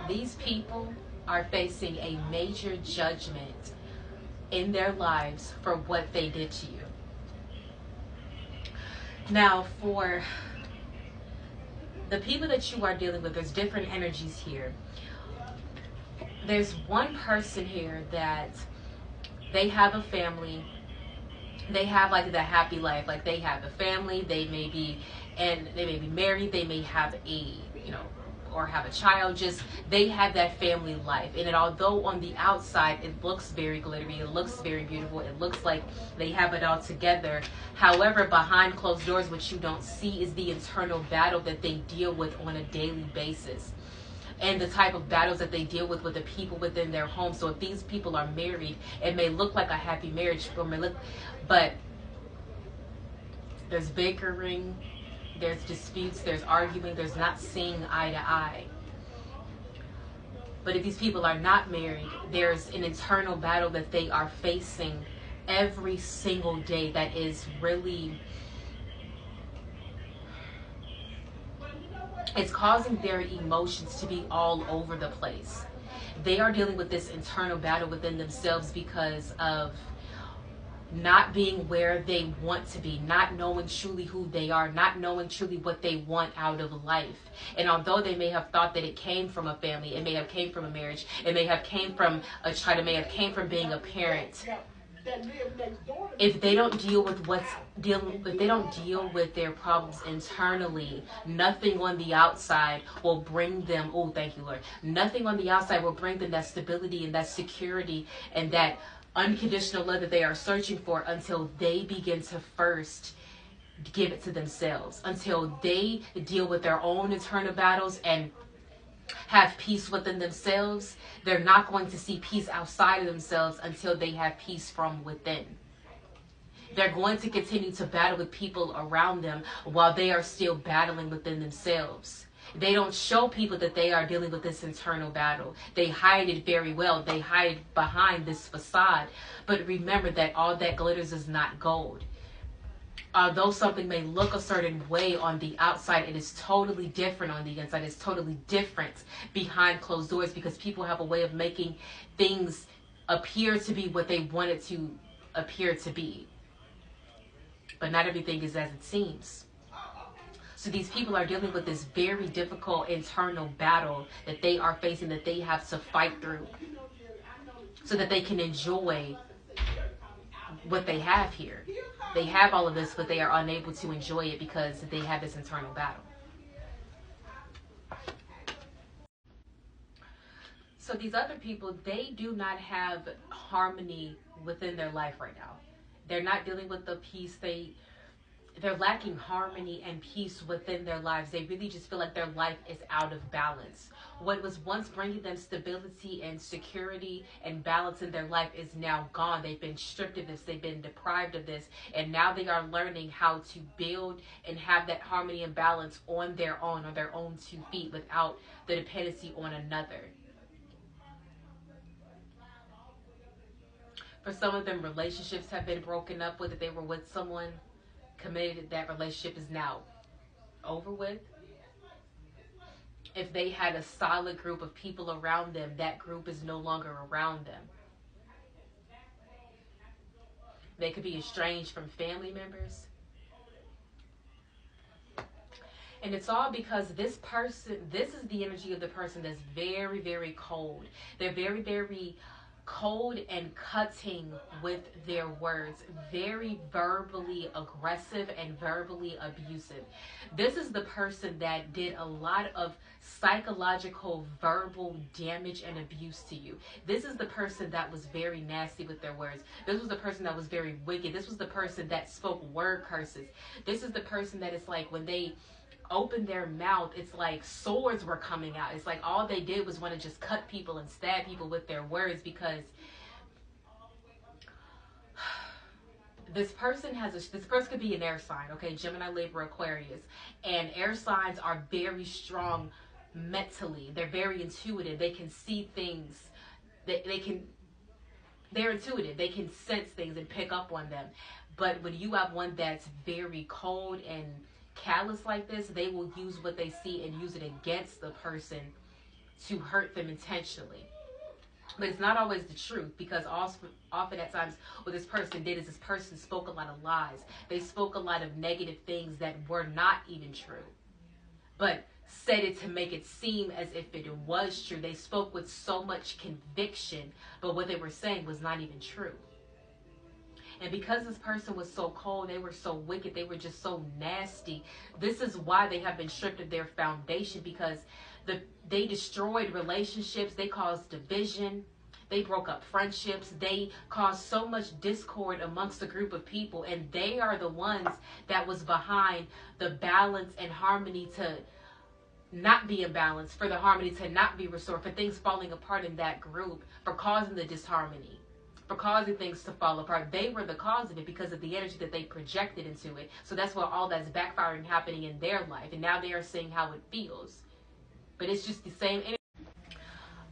These people are facing a major judgment in their lives for what they did to you. Now, for the people that you are dealing with, there's different energies here. There's one person here that they have a family. They have like the happy life. Like they have a family. They may be married. They may have or have a child. Just they have that family life. And although on the outside it looks very glittery, it looks very beautiful, it looks like they have it all together. However, behind closed doors, what you don't see is the internal battle that they deal with on a daily basis, and the type of battles that they deal with the people within their home. So if these people are married, it may look like a happy marriage, but there's bickering, there's disputes, there's arguing, there's not seeing eye to eye. But if these people are not married, there's an internal battle that they are facing every single day that is really, it's causing their emotions to be all over the place. They are dealing with this internal battle within themselves because of not being where they want to be, not knowing truly who they are, not knowing truly what they want out of life. And although they may have thought that it came from a family, it may have came from a marriage, it may have came from a child, it may have came from being a parent. If they don't deal with if they don't deal with their problems internally, nothing on the outside will bring them, oh, thank you, Lord. Nothing on the outside will bring them that stability and that security and that unconditional love that they are searching for until they begin to first give it to themselves, until they deal with their own internal battles and have peace within themselves. They're not going to see peace outside of themselves until they have peace from within. They're going to continue to battle with people around them while they are still battling within themselves. They don't show people that they are dealing with this internal battle. They hide it very well. They hide behind this facade. But remember that all that glitters is not gold. Although something may look a certain way on the outside, it is totally different on the inside. It's totally different behind closed doors, because people have a way of making things appear to be what they want it to appear to be. But not everything is as it seems. So these people are dealing with this very difficult internal battle that they are facing, that they have to fight through so that they can enjoy what they have here. They have all of this, but they are unable to enjoy it because they have this internal battle. So these other people, they do not have harmony within their life right now. They're not dealing with the peace. They're lacking harmony and peace within their lives. They really just feel like their life is out of balance. What was once bringing them stability and security and balance in their life is now gone. They've been stripped of this. They've been deprived of this. And now they are learning how to build and have that harmony and balance on their own 2 feet, without the dependency on another. For some of them, relationships have been broken up with. If they were with someone committed, that relationship is now over with. If they had a solid group of people around them, that group is no longer around them. They could be estranged from family members. And it's all because this is the energy of the person that's very, very cold. They're very, very cold and cutting with their words, very verbally aggressive and verbally abusive. This is the person that did a lot of psychological verbal damage and abuse to you. This is the person that was very nasty with their words. This was the person that was very wicked. This was the person that spoke word curses. This is the person that is like, when they opened their mouth, it's like swords were coming out. It's like all they did was want to just cut people and stab people with their words, because this person could be an air sign, okay? Gemini, Libra, Aquarius. And air signs are very strong mentally. They're very intuitive. They can see things. They're intuitive. They can sense things and pick up on them. But when you have one that's very cold and callous like this, they will use what they see and use it against the person to hurt them intentionally. But it's not always the truth, because often at times what this person did is this person spoke a lot of lies. They spoke a lot of negative things that were not even true, but said it to make it seem as if it was true. They spoke with so much conviction, but what they were saying was not even true. And because this person was so cold, they were so wicked, they were just so nasty. This is why they have been stripped of their foundation, because they destroyed relationships, they caused division, they broke up friendships, they caused so much discord amongst a group of people, and they are the ones that was behind the balance and harmony to not be in balance, for the harmony to not be restored, for things falling apart in that group, for causing the disharmony, for causing things to fall apart. They were the cause of it because of the energy that they projected into it. So that's why all that's backfiring happening in their life, and now they are seeing how it feels. But it's just the same energy.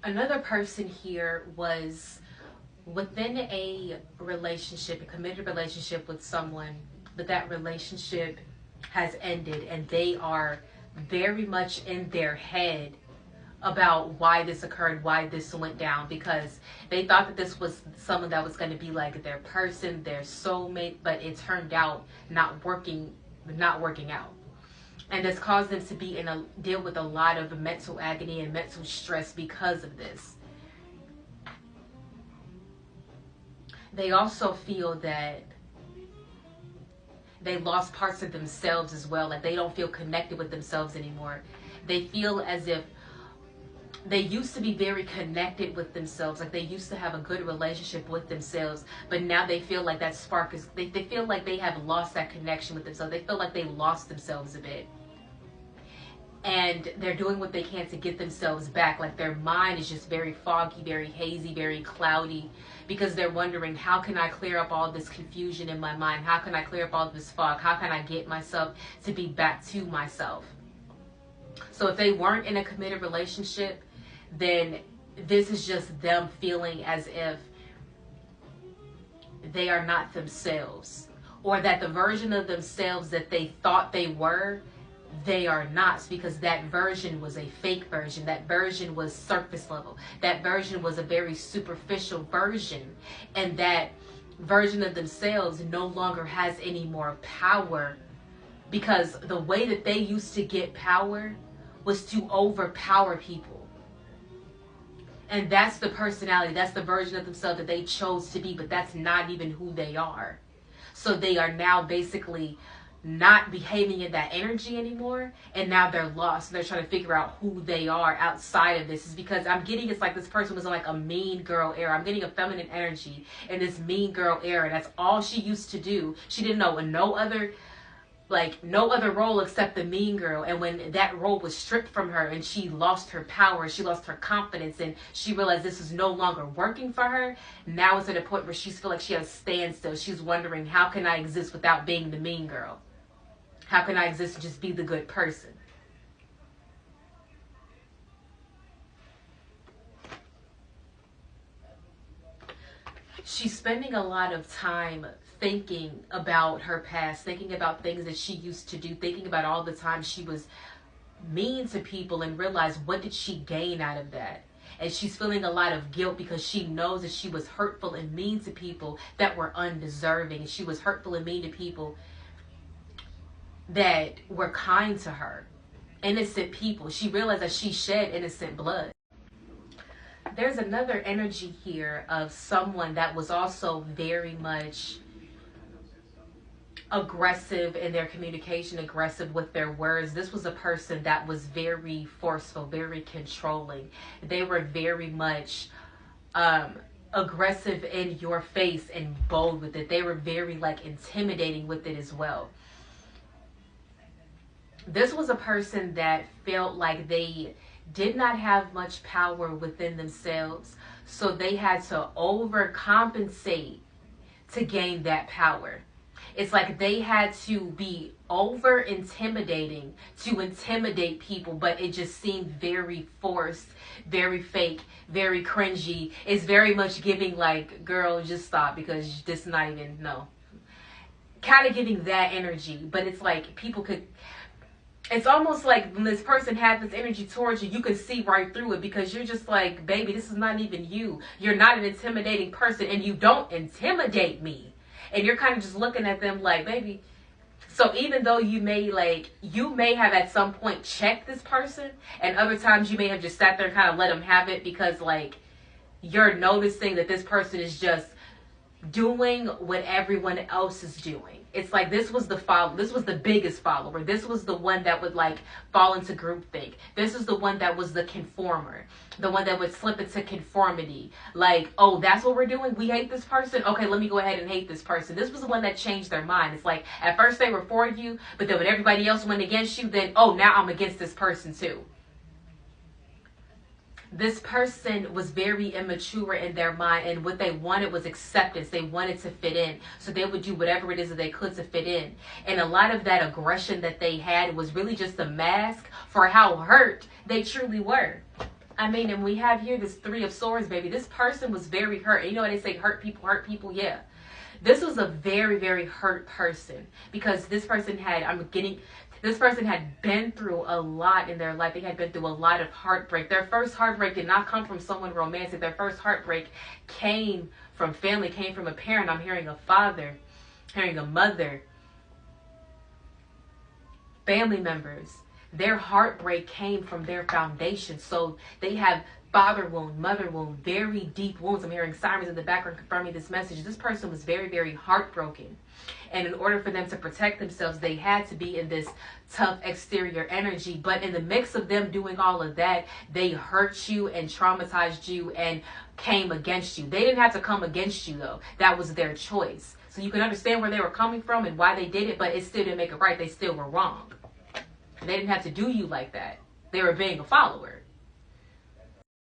Another person here was within a relationship, a committed relationship with someone, but that relationship has ended, and they are very much in their head about why this occurred, why this went down, because they thought that this was someone that was going to be like their person, their soulmate, but it turned out not working out. And this caused them to be deal with a lot of mental agony and mental stress because of this. They also feel that they lost parts of themselves as well. Like they don't feel connected with themselves anymore. They feel as if they used to be very connected with themselves. Like they used to have a good relationship with themselves, but now they feel like that spark is, they feel like they have lost that connection with themselves. They feel like they lost themselves a bit. And they're doing what they can to get themselves back. Like their mind is just very foggy, very hazy, very cloudy, because they're wondering, how can I clear up all this confusion in my mind? How can I clear up all this fog? How can I get myself to be back to myself? So if they weren't in a committed relationship, then this is just them feeling as if they are not themselves, or that the version of themselves that they thought they were, they are not, because that version was a fake version. That version was surface level. That version was a very superficial version, and that version of themselves no longer has any more power, because the way that they used to get power was to overpower people. And that's the personality, that's the version of themselves that they chose to be, but that's not even who they are. So they are now basically not behaving in that energy anymore, and now they're lost. They're trying to figure out who they are outside of this. Is because I'm getting, it's like this person was in like a mean girl era. I'm getting a feminine energy in this mean girl era. That's all she used to do. She didn't know no other role except the mean girl. And when that role was stripped from her and she lost her power, she lost her confidence, and she realized this is no longer working for her, now it's at a point where she feels like she has standstill. She's wondering, how can I exist without being the mean girl? How can I exist and just be the good person? She's spending a lot of time thinking about her past, thinking about things that she used to do, thinking about all the time she was mean to people, and realize, what did she gain out of that? And she's feeling a lot of guilt because she knows that she was hurtful and mean to people that were undeserving. She was hurtful and mean to people that were kind to her, innocent people. She realized that she shed innocent blood. There's another energy here of someone that was also very much aggressive in their communication, aggressive with their words. This was a person that was very forceful, very controlling. They were very much aggressive in your face and bold with it. They were very intimidating with it as well. This was a person that felt like they did not have much power within themselves, so they had to overcompensate to gain that power. It's like they had to be over intimidating to intimidate people, but it just seemed very forced, very fake, very cringy. It's very much giving like, girl, just stop, because this is not even, no. Kind of giving that energy, but it's like people could, It's almost like when this person had this energy towards you, you can see right through it because you're just like, baby, this is not even you. You're not an intimidating person and you don't intimidate me. And you're kind of just looking at them like, baby. So even though you may have at some point checked this person, and other times you may have just sat there and kind of let them have it because like you're noticing that this person is just doing what everyone else is doing. It's like this was the biggest follower. This was the one that would like fall into groupthink. This is the one that was the conformer. The one that would slip into conformity. Like, oh, that's what we're doing? We hate this person? Okay, let me go ahead and hate this person. This was the one that changed their mind. It's like at first they were for you, but then when everybody else went against you, then oh, now I'm against this person too. This person was very immature in their mind, and what they wanted was acceptance. They wanted to fit in, so they would do whatever it is that they could to fit in. And a lot of that aggression that they had was really just a mask for how hurt they truly were. I mean, and we have here this 3 of Swords, baby. This person was very hurt. And you know what they say, hurt people, yeah. This was a very, very hurt person because this person had, this person had been through a lot in their life. They had been through a lot of heartbreak. Their first heartbreak did not come from someone romantic. Their first heartbreak came from family, came from a parent. I'm hearing a father, hearing a mother, family members. Their heartbreak came from their foundation. So they have father wound, mother wound, very deep wounds. I'm hearing sirens in the background confirming this message. This person was very, very heartbroken. And in order for them to protect themselves, they had to be in this tough exterior energy. But in the mix of them doing all of that, they hurt you and traumatized you and came against you. They didn't have to come against you, though. That was their choice. So you can understand where they were coming from and why they did it, but it still didn't make it right. They still were wrong. They didn't have to do you like that. They were being a follower.